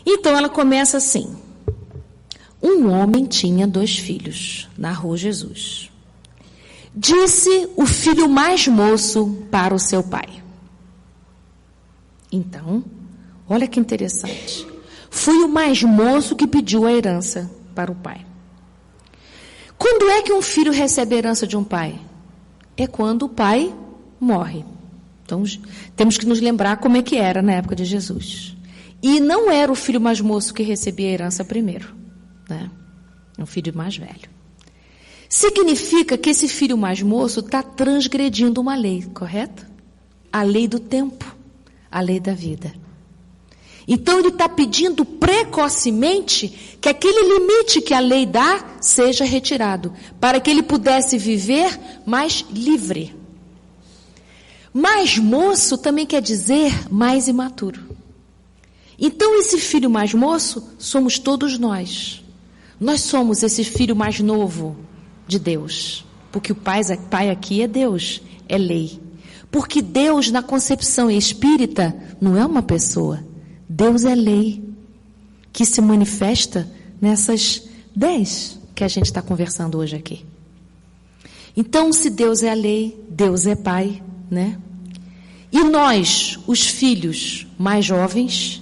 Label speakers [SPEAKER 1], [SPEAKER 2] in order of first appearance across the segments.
[SPEAKER 1] Então ela começa assim: um homem tinha 2 filhos, narrou Jesus. Disse o filho mais moço para o seu pai. Então, olha que interessante. Foi o mais moço que pediu a herança para o pai. Quando é que um filho recebe a herança de um pai? É quando o pai morre. Então, temos que nos lembrar como é que era na época de Jesus. E não era o filho mais moço que recebia a herança primeiro, né? É um filho mais velho. Significa que esse filho mais moço está transgredindo uma lei, correto? A lei do tempo, a lei da vida. Então ele está pedindo precocemente que aquele limite que a lei dá seja retirado, para que ele pudesse viver mais livre. Mais moço também quer dizer mais imaturo. Então esse filho mais moço somos todos nós. Nós somos esse filho mais novo de Deus, porque o pai aqui é Deus, é lei. Porque Deus na concepção espírita não é uma pessoa. Deus é lei, que se manifesta nessas 10 que a gente está conversando hoje aqui. Então, se Deus é a lei, Deus é pai, né? E nós, os filhos mais jovens,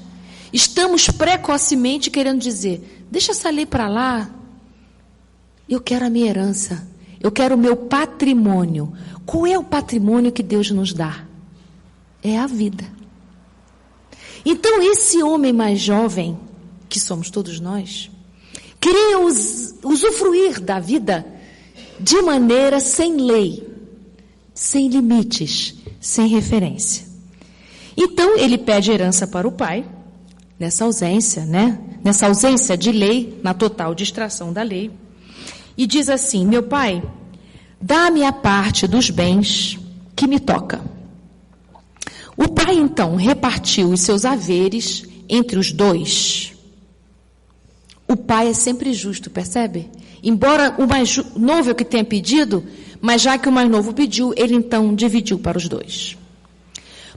[SPEAKER 1] estamos precocemente querendo dizer, deixa essa lei para lá, eu quero a minha herança, eu quero o meu patrimônio. Qual é o patrimônio que Deus nos dá? É a vida. Então, esse homem mais jovem, que somos todos nós, queria usufruir da vida de maneira sem lei, sem limites, sem referência. Então, ele pede herança para o pai, nessa ausência, né? Nessa ausência de lei, na total distração da lei, e diz assim: meu pai, dá-me a parte dos bens que me toca. O pai, então, repartiu os seus haveres entre os 2. O pai é sempre justo, percebe? Embora o mais novo é o que tenha pedido, mas já que o mais novo pediu, ele então dividiu para os 2.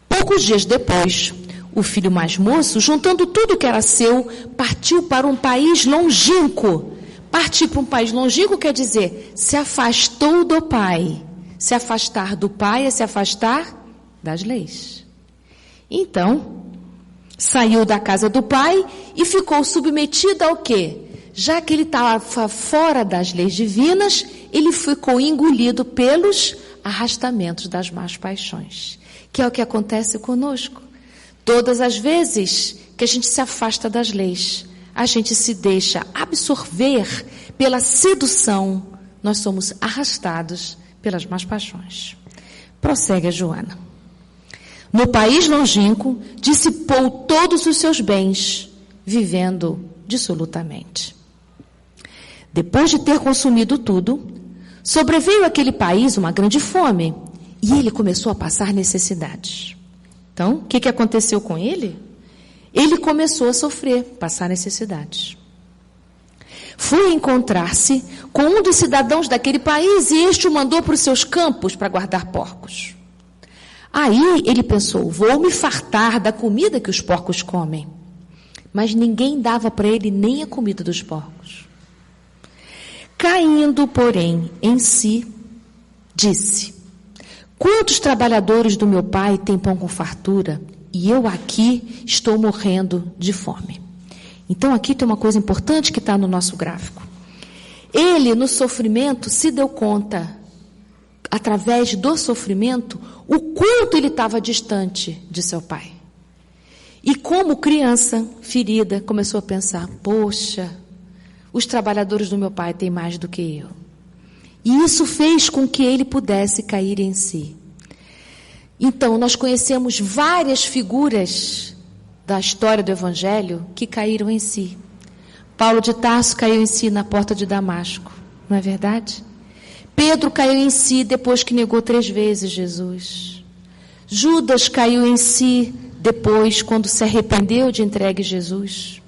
[SPEAKER 1] Poucos dias depois, o filho mais moço, juntando tudo que era seu, partiu para um país longínquo. Partir para um país longínquo quer dizer, se afastou do pai. Se afastar do pai é se afastar das leis. Então, saiu da casa do pai e ficou submetido ao quê? Já que ele estava fora das leis divinas, ele ficou engolido pelos arrastamentos das más paixões. Que é o que acontece conosco. Todas as vezes que a gente se afasta das leis, a gente se deixa absorver pela sedução, nós somos arrastados pelas más paixões. Prossegue a Joana. No país longínquo, dissipou todos os seus bens, vivendo dissolutamente. Depois de ter consumido tudo, sobreveio àquele país uma grande fome, e ele começou a passar necessidades. Então, o que aconteceu com ele? Ele começou a sofrer, passar necessidades. Foi encontrar-se com um dos cidadãos daquele país, e este o mandou para os seus campos para guardar porcos. Aí ele pensou, vou me fartar da comida que os porcos comem. Mas ninguém dava para ele nem a comida dos porcos. Caindo, porém, em si, disse, quantos trabalhadores do meu pai têm pão com fartura, e eu aqui estou morrendo de fome. Então aqui tem uma coisa importante que está no nosso gráfico. Ele, no sofrimento, se deu conta, através do sofrimento, o quanto ele estava distante de seu pai. E como criança ferida, começou a pensar, poxa, os trabalhadores do meu pai têm mais do que eu. E isso fez com que ele pudesse cair em si. Então, nós conhecemos várias figuras da história do Evangelho que caíram em si. Paulo de Tarso caiu em si na porta de Damasco, não é verdade? Pedro caiu em si depois que negou 3 vezes Jesus. Judas caiu em si depois, quando se arrependeu de entregue Jesus.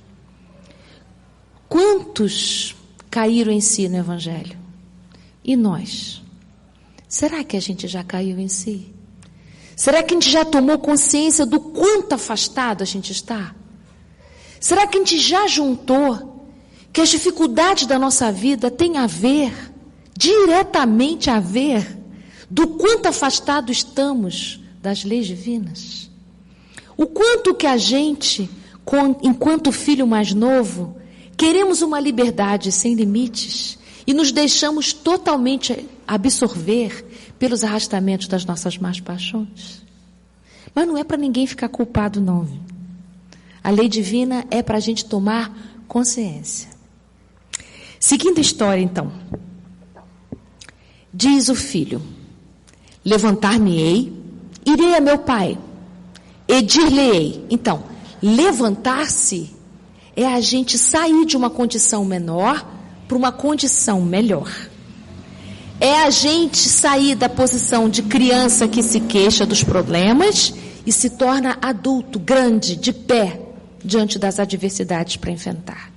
[SPEAKER 1] Quantos caíram em si no Evangelho? E nós? Será que a gente já caiu em si? Será que a gente já tomou consciência do quanto afastado a gente está? Será que a gente já juntou que as dificuldades da nossa vida têm a ver, diretamente a ver, do quanto afastado estamos das leis divinas? O quanto que a gente, enquanto filho mais novo, queremos uma liberdade sem limites e nos deixamos totalmente absorver pelos arrastamentos das nossas más paixões. Mas não é para ninguém ficar culpado, não. A lei divina é para a gente tomar consciência. Seguindo a história, então. Diz o filho: levantar-me-ei, irei a meu pai, e dir-lhe-ei. Então, levantar-se é a gente sair de uma condição menor para uma condição melhor. É a gente sair da posição de criança que se queixa dos problemas e se torna adulto, grande, de pé, diante das adversidades para enfrentar.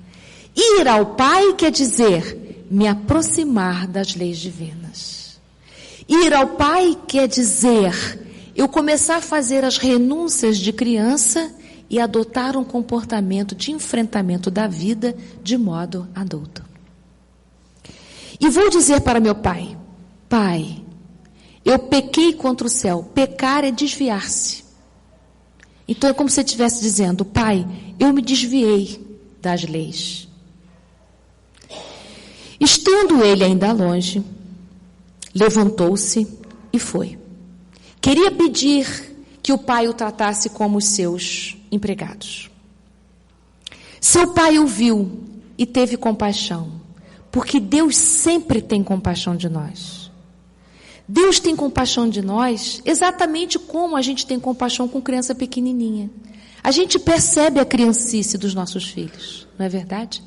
[SPEAKER 1] Ir ao Pai quer dizer me aproximar das leis divinas. Ir ao Pai quer dizer eu começar a fazer as renúncias de criança e adotar um comportamento de enfrentamento da vida de modo adulto. E vou dizer para meu pai: Pai, eu pequei contra o céu. Pecar é desviar-se. Então é como se você estivesse dizendo: Pai, eu me desviei das leis. Estando ele ainda longe, levantou-se e foi. Queria pedir que o pai o tratasse como os seus empregados. Seu pai o viu e teve compaixão, porque Deus sempre tem compaixão de nós. Deus tem compaixão de nós exatamente como a gente tem compaixão com criança pequenininha. A gente percebe a criancice dos nossos filhos, não é verdade?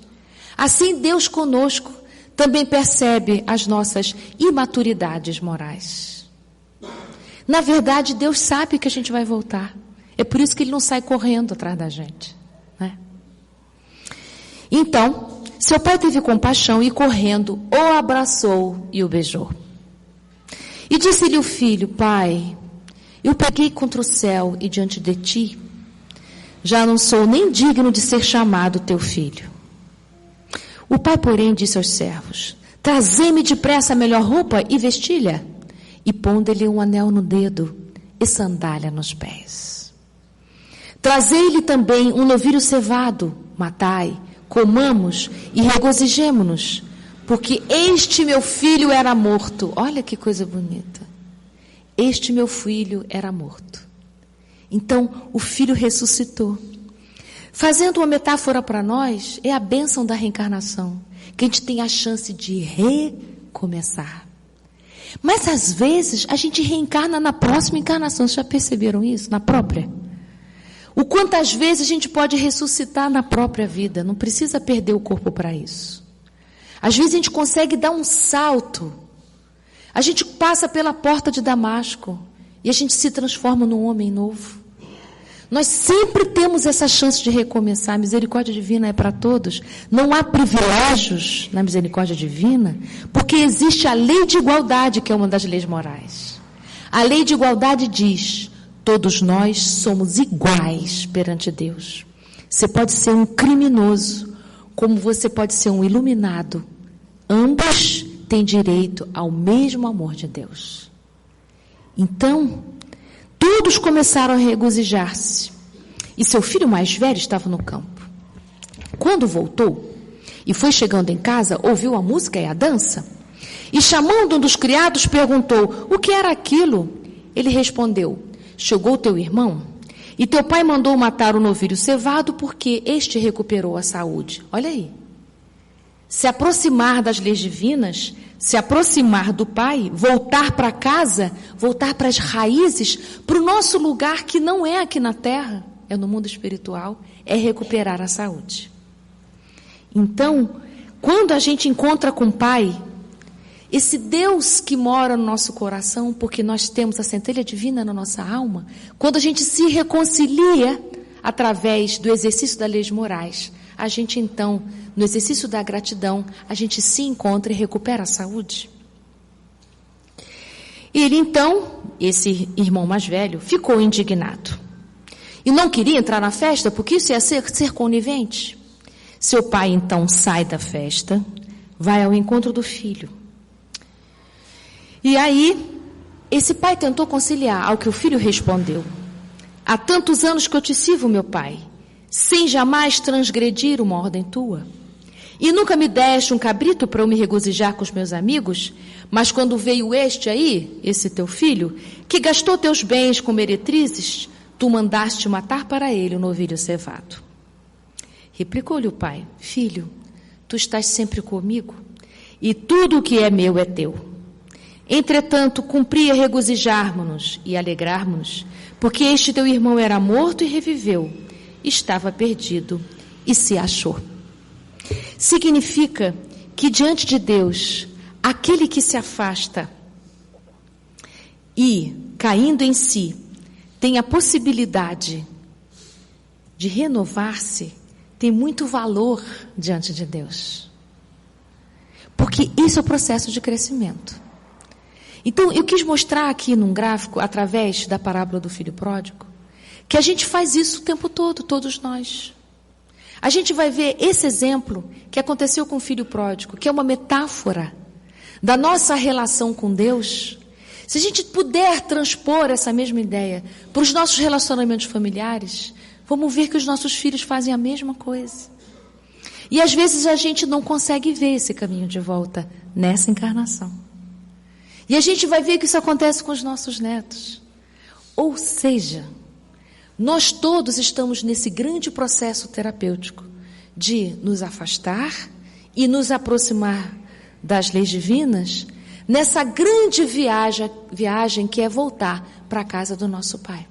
[SPEAKER 1] Assim Deus conosco também percebe as nossas imaturidades morais. Na verdade, Deus sabe que a gente vai voltar. É por isso que Ele não sai correndo atrás da gente, né? Então, seu pai teve compaixão e, correndo, o abraçou e o beijou. E disse-lhe o filho: Pai, eu pequei contra o céu e diante de ti, já não sou nem digno de ser chamado teu filho. O pai, porém, disse aos servos: Trazei-me depressa a melhor roupa e vestilha, e pondo-lhe um anel no dedo e sandália nos pés. Trazei-lhe também um novilho cevado, matai, comamos e regozijemo-nos, porque este meu filho era morto. Olha que coisa bonita. Este meu filho era morto. Então, o filho ressuscitou. Fazendo uma metáfora para nós, é a bênção da reencarnação, que a gente tem a chance de recomeçar. Mas, às vezes, a gente reencarna na próxima encarnação. Vocês já perceberam isso? Na própria? O quantas vezes a gente pode ressuscitar na própria vida. Não precisa perder o corpo para isso. Às vezes a gente consegue dar um salto. A gente passa pela porta de Damasco e a gente se transforma num homem novo. Nós sempre temos essa chance de recomeçar. A misericórdia divina é para todos. Não há privilégios na misericórdia divina, porque existe a lei de igualdade, que é uma das leis morais. A lei de igualdade diz: todos nós somos iguais perante Deus. Você pode ser um criminoso, como você pode ser um iluminado. Ambos têm direito ao mesmo amor de Deus. Então, todos começaram a regozijar-se. E seu filho mais velho estava no campo. Quando voltou e foi chegando em casa, ouviu a música e a dança. E chamando um dos criados, perguntou: o que era aquilo? Ele respondeu: chegou teu irmão, e teu pai mandou matar o novilho cevado, porque este recuperou a saúde. Olha aí. Se aproximar das leis divinas, se aproximar do Pai, voltar para casa, voltar para as raízes, para o nosso lugar que não é aqui na terra, é no mundo espiritual, é recuperar a saúde. Então, quando a gente encontra com o Pai, esse Deus que mora no nosso coração, porque nós temos a centelha divina na nossa alma, quando a gente se reconcilia através do exercício das leis morais, a gente então, no exercício da gratidão, a gente se encontra e recupera a saúde. Ele então, esse irmão mais velho, ficou indignado. e não queria entrar na festa porque isso ia ser conivente. Seu pai então sai da festa, vai ao encontro do filho. E aí, esse pai tentou conciliar, ao que o filho respondeu: há tantos anos que eu te sirvo, meu pai, sem jamais transgredir uma ordem tua. E nunca me deste um cabrito para eu me regozijar com os meus amigos, mas quando veio este aí, esse teu filho, que gastou teus bens com meretrizes, tu mandaste matar para ele um novilho cevado. Replicou-lhe o pai: filho, tu estás sempre comigo, e tudo o que é meu é teu. Entretanto, cumpria regozijarmos-nos e alegrarmos-nos, porque este teu irmão era morto e reviveu, estava perdido e se achou. Significa que diante de Deus, aquele que se afasta e, caindo em si, tem a possibilidade de renovar-se, tem muito valor diante de Deus. Porque isso é o processo de crescimento. Então, eu quis mostrar aqui num gráfico, através da parábola do filho pródigo, que a gente faz isso o tempo todo, todos nós. A gente vai ver esse exemplo que aconteceu com o filho pródigo, que é uma metáfora da nossa relação com Deus. Se a gente puder transpor essa mesma ideia para os nossos relacionamentos familiares, vamos ver que os nossos filhos fazem a mesma coisa. E às vezes a gente não consegue ver esse caminho de volta nessa encarnação. E a gente vai ver que isso acontece com os nossos netos. Ou seja, nós todos estamos nesse grande processo terapêutico de nos afastar e nos aproximar das leis divinas, nessa grande viagem que é voltar para a casa do nosso Pai.